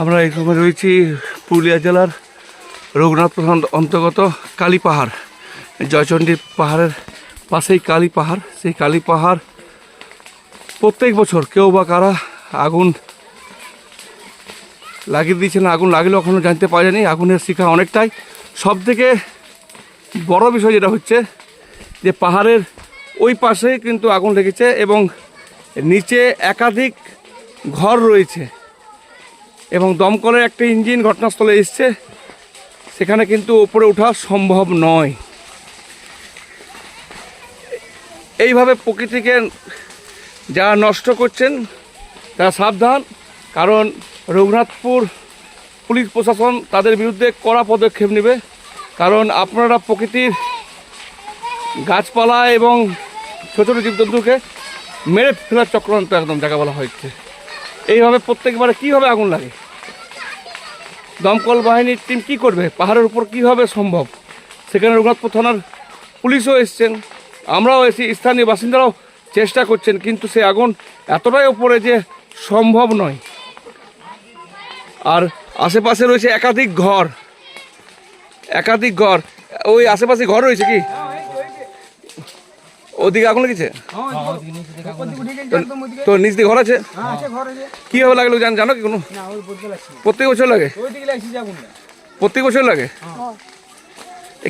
আমরা এই সময় রয়েছি পুরুলিয়া জেলার রঘুনাথপুর অন্তর্গত কালী পাহাড়, জয়চণ্ডী পাহাড়ের পাশেই কালী পাহাড়। সেই কালী পাহাড় প্রত্যেক বছর কেউ বা কারা আগুন লাগিয়ে দিয়েছেন। আগুন লাগলেও এখনও জানতে পারা যায়নি। আগুনের শিখা অনেকটাই। সব থেকে বড় বিষয় যেটা হচ্ছে যে পাহাড়ের ওই পাশে কিন্তু আগুন লেগেছে এবং নিচে একাধিক ঘর রয়েছে এবং দমকলের একটা ইঞ্জিন ঘটনাস্থলে এসছে, সেখানে কিন্তু উপরে ওঠা সম্ভব নয়। এইভাবে প্রকৃতিকে যারা নষ্ট করছেন তারা সাবধান, কারণ রঘুনাথপুর পুলিশ প্রশাসন তাদের বিরুদ্ধে কড়া পদক্ষেপ নেবে। কারণ আপনারা প্রকৃতির গাছপালা এবং ছোটো ছোটো জীবজন্তুকে মেরে ফেলার চক্রান্ত একদম যাকে বলা হচ্ছে। এইভাবে প্রত্যেকবারে কীভাবে আগুন লাগে, দমকল বাহিনীর টিম কী করবে, পাহাড়ের উপর কীভাবে সম্ভব? সেখানে রঘুনাথপুর থানার পুলিশও এসছেন, আমরাও এসেছি, স্থানীয় বাসিন্দারাও চেষ্টা করছেন, কিন্তু সে আগুন এতটাই উপরে যে সম্ভব নয়। আর আশেপাশে রয়েছে একাধিক ঘর, ওই আশেপাশে ঘর রয়েছে কি ওদিকে আগুন লেগেছে? তো নিচ দিয়ে ঘর আছে? কিভাবে লাগলো জানো কি কোনো? প্রত্যেক বছর লাগে? প্রত্যেক বছর লাগে?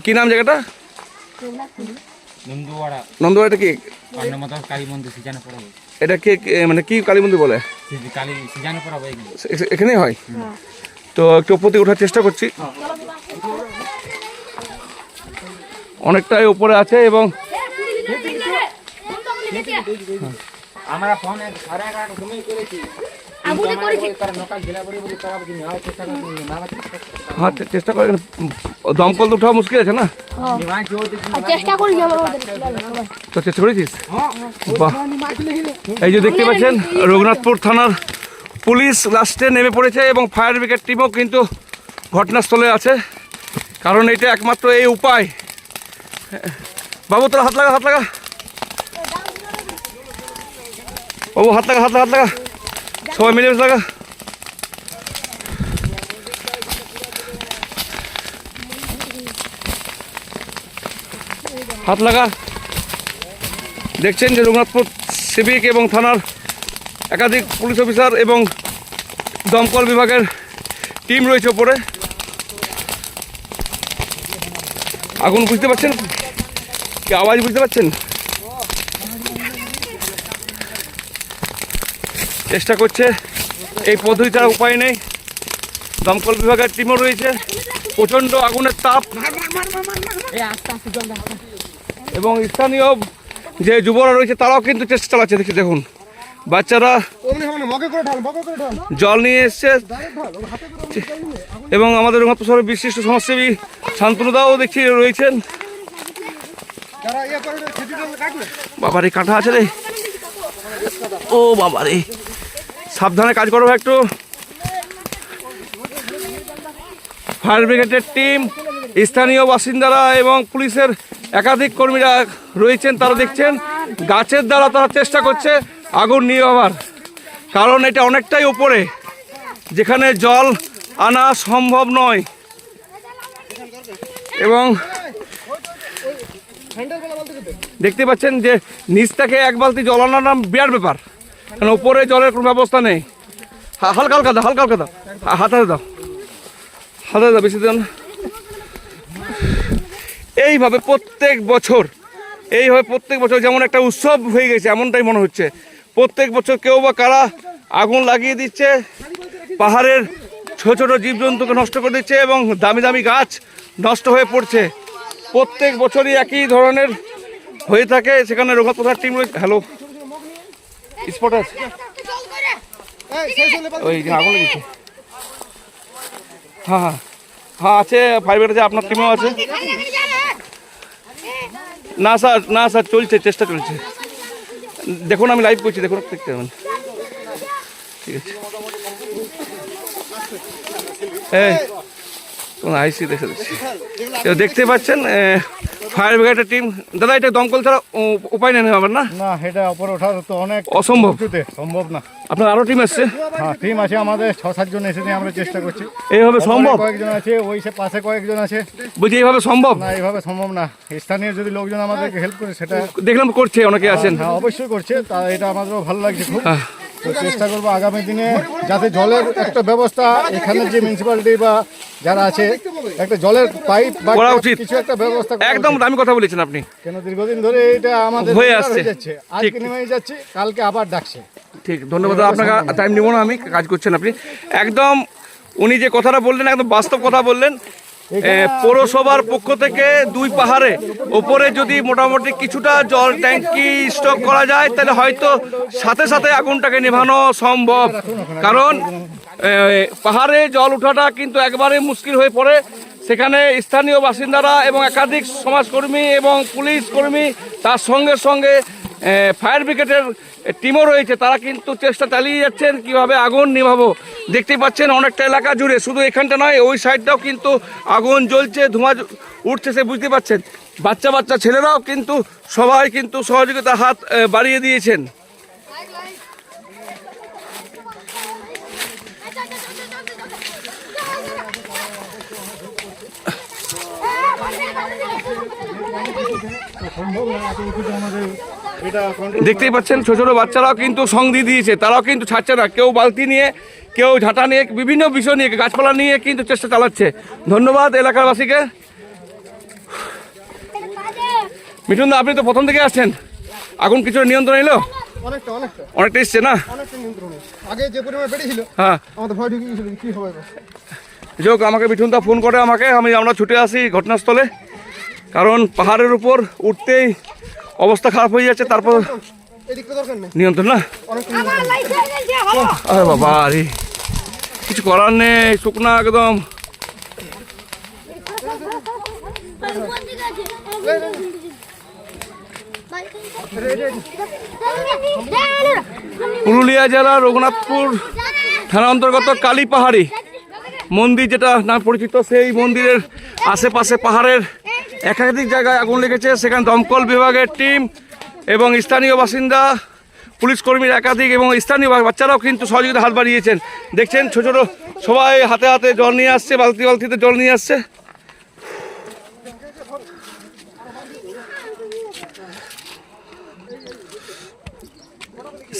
কি নাম জায়গাটা? নন্দুয়াড়া। কি এটা কে মানে কি কালী মন্দির বলে? এখানেই হয়। তো একটু উপর দিকে ওঠার চেষ্টা করছি। অনেকটাই উপরে আছে এবং চেষ্টা করে দমকল তো উঠা মুশকিল আছে না? তো চেষ্টা করেছিস? বাহ, এই যে দেখতে পাচ্ছেন রঘুনাথপুর থানার পুলিশ লাস্টে নেমে পড়েছে এবং ফায়ার ব্রিগেড টিমও কিন্তু ঘটনাস্থলে আছে, কারণ এটা একমাত্র এই উপায়। বাবু তোরা হাত লাগা বাবু, হাত লাগা সবাই মিলেমিশে লাগা। হাত লাগা। দেখছেন যে রঘুনাথপুর সিভিক এবং থানার একাধিক পুলিশ অফিসার এবং দমকল বিভাগের টিম রয়েছে ওপরে। আগুন বুঝতে পারছেন কি আওয়াজ বুঝতে পারছেন? চেষ্টা করছে, এই পদ্ধতিটার উপায় নেই। দমকল বিভাগের টিমও রয়েছে। প্রচণ্ড আগুনের তাপ এবং স্থানীয় যে যুবরা রয়েছে তারাও কিন্তু চেষ্টা চালাচ্ছে। দেখুন বাচ্চারা জল নিয়ে এসছে এবং আমাদের রঘুনাথপুর শহরের বিশিষ্ট সমাজসেবী শান্তনুদাও দেখছি রয়েছেন। বাবারে কাঁটা আছে রে, ও বাবারে, সাবধানে কাজ করো একটু। ফায়ার ব্রিগেডের টিম, স্থানীয় বাসিন্দারা এবং পুলিশের একাধিক কর্মীরা রয়েছেন, তারা দেখছেন গাছের দ্বারা তারা চেষ্টা করছে আগুন নিভাবার, কারণ এটা অনেকটাই উপরে যেখানে জল আনা সম্ভব নয়। এবং দেখতে পাচ্ছেন যে নিচ থেকে এক বালতি জল আনার নাম বিরাট ব্যাপার, কারণ উপরে জলের কোনো ব্যবস্থা নেই। হালকা দাও, হাতে দাও, বেশি দেন। এইভাবে প্রত্যেক বছর যেমন একটা উৎসব হয়ে গেছে এমনটাই মনে হচ্ছে। প্রত্যেক বছর কেউ বা কারা আগুন লাগিয়ে দিচ্ছে, পাহাড়ের ছোট ছোট জীবজন্তুকে নষ্ট করে দিচ্ছে এবং দামি দামি গাছ নষ্ট হয়ে পড়ছে। প্রত্যেক বছরই একই ধরনের হয়ে থাকে। সেখানে রঘুনাথপুর টিম রয়েছে। হ্যালো, স্পট আছে ওই আগুন লেগেছে? হ্যাঁ আছে, ফায়ার ব্রিগেড আছে, আপনার টিমও আছে। না স্যার চলছে, চেষ্টা চলছে। দেখুন আমি লাইভ করছি, দেখুন দেখতে পাবেন। ঠিক আছে, আইসি দেখতে পাচ্ছেন ফায়ার ব্রিগেডের টিম। দাদা এটা দমকল ছাড়া উপায় নেই আমার না? এটা উপরে ওঠা তো অনেক অসম্ভব, সম্ভব না। আপনার আরো টিম এসছে? হ্যাঁ, টিম আছে আমাদের 6-7 জন এসে নিয়ে আমরা চেষ্টা করছি। এইভাবে সম্ভব? কয়েকজন আছে, ওই সে পাশে কয়েকজন আছে। বলছি এইভাবে সম্ভব না, এইভাবে সম্ভব না। স্থানীয় যদি লোকজন আমাদেরকে হেল্প করে সেটা দেখলাম করছে, অনেকে আছেন। হ্যাঁ, অবশ্যই করছে, তা এটা আমাদেরও ভালো লাগছে খুব। তো চেষ্টা করবো আগামী দিনে যাতে জলের একটা ব্যবস্থা এখানে যে মিউনিসিপ্যালিটি বা যারা আছে একটা জলের পাইপ বা করা উচিত। কিছু একটা ব্যবস্থা করা একদম উচিত। দামি কথা বলেছেন আপনি। কেন দীর্ঘদিন ধরে এটা আমাদের হয়ে বেকার আসছে। যাচ্ছে, আজকে নেমে যাচ্ছে, কালকে আবার ডাকছে। ঠিক, ধন্যবাদ। আপনাকে টাইম নিব না আমি, কাজ করছেন আপনি একদম। উনি যে কথাটা বললেন একদম বাস্তব কথা বললেন। পৌরসভার পক্ষ থেকে 2 পাহাড়ে ওপরে যদি মোটামুটি কিছুটা জল ট্যাঙ্কি স্টক করা যায় তাহলে হয়তো সাথে সাথে আগুনটাকে নেভানো সম্ভব। কারণ পাহাড়ে জল ওঠাটা কিন্তু একবারে মুশকিল হয়ে পড়ে। সেখানে স্থানীয় বাসিন্দারা এবং একাধিক সমাজকর্মী এবং পুলিশ কর্মী, তার সঙ্গে সঙ্গে ফায়ার ব্রিগেডের টিমও রয়েছে, তারা কিন্তু চেষ্টা চালিয়ে যাচ্ছেন কিভাবে আগুন নিভাবো। দেখতেই পাচ্ছেন অনেকটা এলাকা জুড়ে, শুধু এখানটা নয় ওই সাইডটাও কিন্তু আগুন জ্বলছে, ধোঁয়া উঠছে, সে বুঝতে পাচ্ছেন। বাচ্চা বাচ্চা ছেলেরাও কিন্তু সবাই কিন্তু সহযোগিতার হাত বাড়িয়ে দিয়েছেন। দেখতেই পাচ্ছেন ছোট ছোট বাচ্চারাও কিন্তু সঙ্গ দিয়ে দিয়েছে, তারাও কিন্তু ছাড়ছে না। কেউ বালতি নিয়ে, কেউ ঝাঁটা নিয়ে, বিভিন্ন বিষয় নিয়ে, গাছপালা নিয়ে কিন্তু চেষ্টা চালাচ্ছে। ধন্যবাদ এলাকাবাসীকে। মিঠুন দা, আপনি তো প্রথম থেকে আসছেন, আগুন কিছু নিয়ন্ত্রণ এলো? অনেকটা এসছে না? আগে যে পরিমাণে বেড়েছিল, হ্যাঁ, আমাদের ভয় ঢুকে গিয়েছিল কি হবে। যোগ আমাকে মিঠুন দা ফোন করে আমাকে, আমরা ছুটে আসি ঘটনাস্থলে। কারণ পাহাড়ের উপর উঠতেই অবস্থা খারাপ হয়ে যাচ্ছে, তারপর নিয়ন্ত্রণ না। আরে বাবা, আরে কিছু করার নেই, শুকনা একদম। পুরুলিয়া জেলার রঘুনাথপুর থানা অন্তর্গত কালী পাহাড়ি মন্দির যেটা নাম পরিচিত, সেই মন্দিরের আশেপাশে পাহাড়ের একাধিক জায়গায় আগুন লেগেছে। সেখানে দমকল বিভাগের টিম এবং স্থানীয় বাসিন্দা, পুলিশ কর্মীর একাধিক এবং স্থানীয় বাচ্চারাও কিন্তু সহযোগিতা হাত বাড়িয়েছেন। দেখছেন ছোট ছোট সবাই হাতে হাতে জল নিয়ে আসছে, বালতি বালতিতে জল নিয়ে আসছে।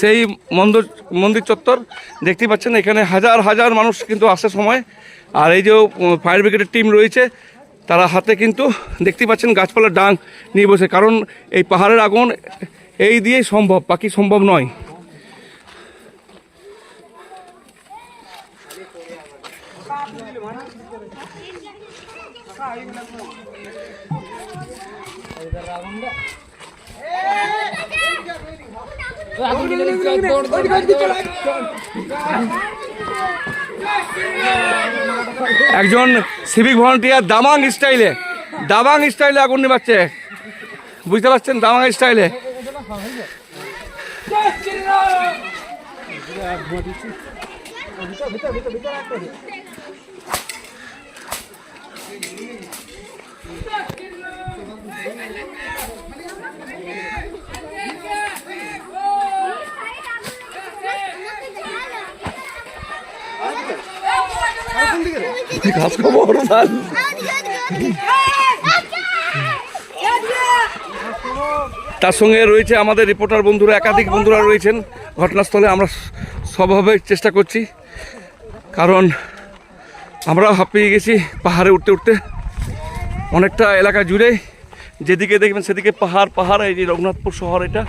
সেই মন্দির চত্বর দেখতে পাচ্ছেন, এখানে হাজার হাজার মানুষ কিন্তু আসে সময়। আর এই যে ফায়ার ব্রিগেডের টিম রয়েছে, তারা হাতে কিন্তু দেখতে পাচ্ছেন গাছপালার ডাং নিয়ে বসে। কারণ এই পাহাড়ের আগুন এই দিয়েই সম্ভব, বাকি সম্ভব নয়। একজন সিভিক ভলান্টিয়ার দাবাং স্টাইলে আগুন নিভাচ্ছে, বুঝতে পারছেন? দাবাং স্টাইলে। তার সঙ্গে রয়েছে আমাদের রিপোর্টার বন্ধুরা, একাধিক বন্ধুরা রয়েছেন ঘটনাস্থলে। আমরা সবভাবে চেষ্টা করছি, কারণ আমরাও হাঁপিয়ে গেছি পাহাড়ে উঠতে উঠতে। অনেকটা এলাকা জুড়ে যেদিকে দেখবেন সেদিকে পাহাড় পাহাড়। এই যে রঘুনাথপুর শহর, এটা।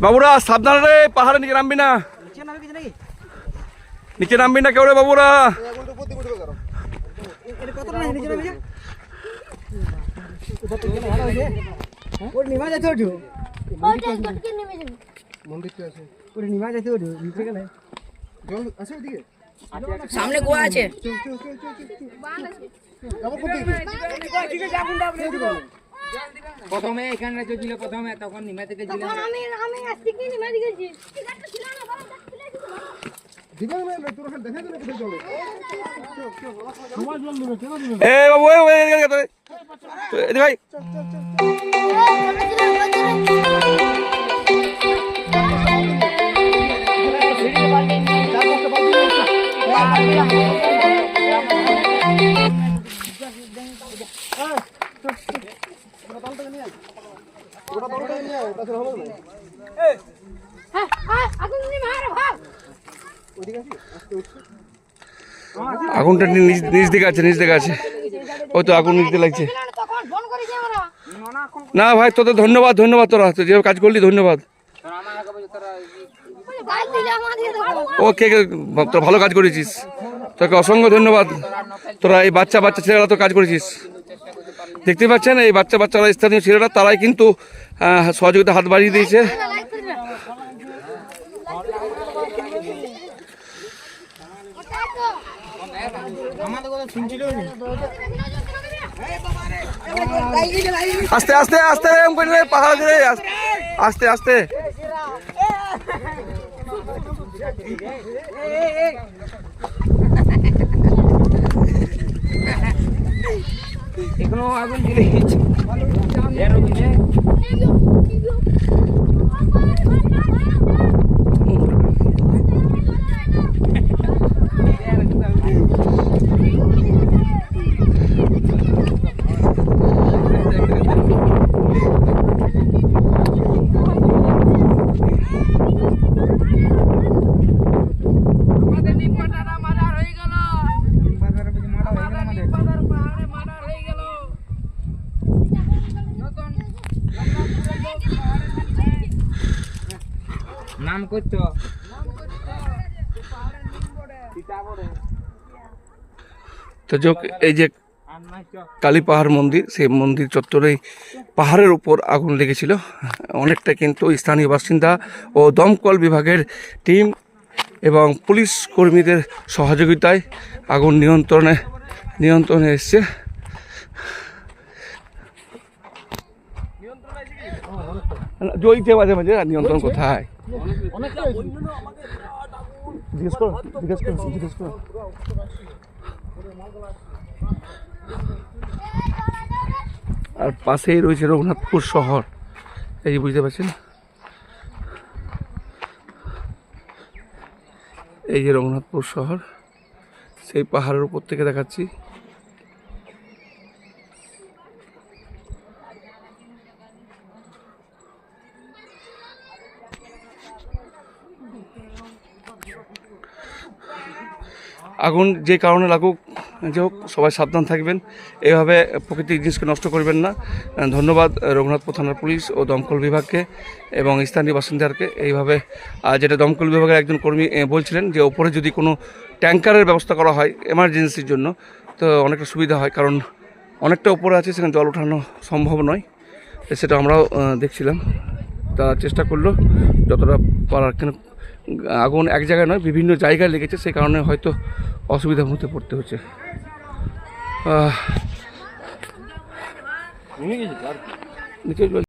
বাবুরা সাবধান রে, পাহাড়ে নিচে নামবি না, নিচে নামবি না কেউ রে বাবুরা। সামনে গোয়া আছে। প্রথমে এখানে ছিল, প্রথমে তখন নিমা থেকে ছিল। এ বাবু, ভাই আগুনটা নিচ দিকে আছে, নিচ দিকে আছে। ওই তো আগুন নিচ দিয়ে লাগছে। না ভাই, তোদের ধন্যবাদ, ধন্যবাদ। তোরা তো যেভাবে কাজ করলি, ধন্যবাদ। ও কে তোরা ভালো কাজ করেছিস, তোকে অসংখ্য ধন্যবাদ। তোরা এই বাচ্চা ছেলেরা তো কাজ করেছিস। দেখতে পাচ্ছেন এই বাচ্চারা, স্থানীয় ছেলেরা, তারাই কিন্তু সহযোগিতা হাত বাড়িয়ে দিয়েছে। আস্তে আস্তে আস্তে পাহাড় ধরে আস্তে আস্তে। এখনো আগুন জ্বলে গেছে। নাম করতো তো যোগ এই যে কালী পাহাড় মন্দির, সেই মন্দির চত্বরেই পাহাড়ের উপর আগুন লেগেছিল। অনেকটা কিন্তু স্থানীয় বাসিন্দা ও দমকল বিভাগের টিম এবং পুলিশ কর্মীদের সহযোগিতায় আগুন নিয়ন্ত্রণে এসছে। জ্বলছে মাঝে মাঝে, নিয়ন্ত্রণ কোথায়? আর পাশেই রয়েছে রঘুনাথপুর শহর, এই যে বুঝতে পারছেন, এই যে রঘুনাথপুর শহর, সেই পাহাড়ের উপর থেকে দেখাচ্ছি। আগুন যে কারণে লাগুক, যে হোক, সবাই সাবধান থাকবেন, এভাবে প্রকৃতির জিনিসকে নষ্ট করবেন না। ধন্যবাদ রঘুনাথপুর থানার পুলিশ ও দমকল বিভাগকে এবং স্থানীয় বাসিন্দাকে। এইভাবে যেটা দমকল বিভাগের একজন কর্মী বলছিলেন যে ওপরে যদি কোনো ট্যাঙ্কারের ব্যবস্থা করা হয় এমার্জেন্সির জন্য, তো অনেকটা সুবিধা হয়, কারণ অনেকটা উপরে আছে, সেখানে জল ওঠানো সম্ভব নয়। সেটা আমরাও দেখছিলাম, তারা চেষ্টা করলো যতটা পারার। কিন্তু আগুন এক জায়গায় নয়, বিভিন্ন জায়গায় লেগেছে, সেই কারণে হয়তো অসুবিধার মধ্যে পড়তে হচ্ছে। নিচে